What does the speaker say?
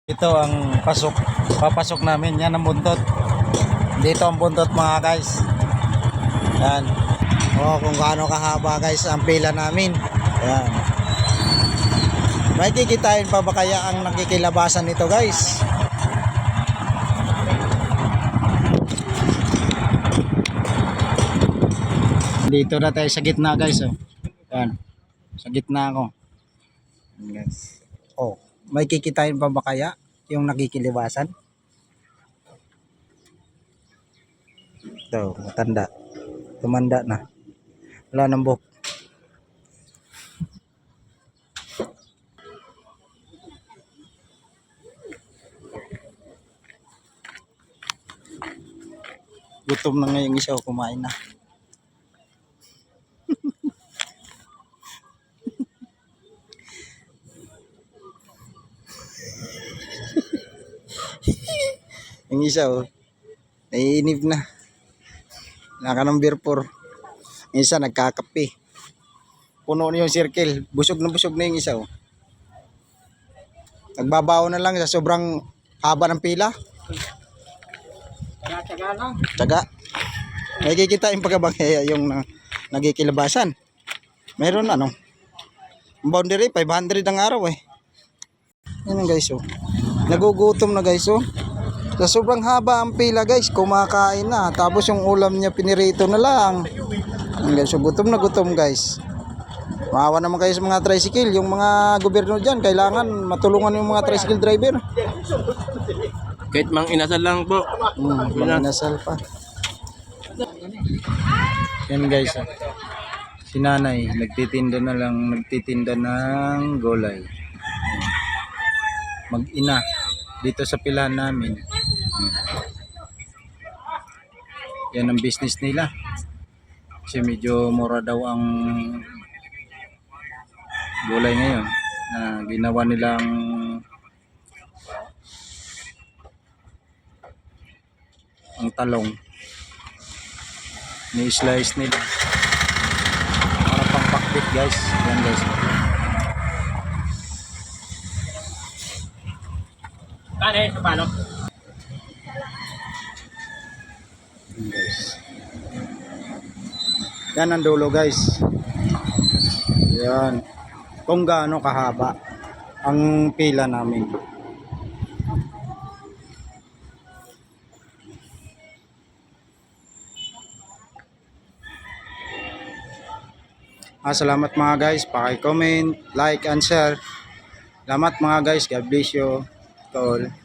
Ito ang papasok namin. Yan ang buntot. Dito ang buntot mga guys. Yan. Kung gaano kahaba guys ang pila namin. Yan. May kikitain pa ba kaya ang nakikilabasan nito guys? Dito na tayo sa gitna guys. Yan. Sa gitna ako. Yes. May kikitain pa ba kaya yung nakikilibasan? Ito, matanda. Tumanda na. Wala nang buhok. Gutom na ngayong isa, kumain na. Yung isa naiinip na. Naka number 4. Yung isa nagkakape. Puno na yung circle. Busog na yung isa Nagbabaw na lang sa sobrang haba ng pila. Tsaga lang. Tsaga. May kikitain pagkabang yung nagikilabasan. Meron boundary 500 ang araw Yan guys Nagugutom na guys Sa sobrang haba ang pila guys, kumakain na. Tapos yung ulam niya pinirito na lang. Guys, gutom na gutom guys. Maawa naman kayo sa mga tricycle. Yung mga gobyerno dyan, kailangan matulungan yung mga tricycle driver. Kahit mang inasal lang po. Mang inasal pa. Yan guys. Si nanay, nagtitinda ng gulay. Mag-ina. Dito sa pilahan namin. Yan ang business nila. Kasi medyo mura daw ang gulay ngayon na ginawa nilang ang talong. Ni-slice nila. Para pang pakbit guys. Yan guys. Paano? Guys. Yan ang dulo guys. Yan. Kung gaano kahaba ang pila namin. Salamat mga guys. Paki-comment, like and share. Salamat mga guys. God bless you all.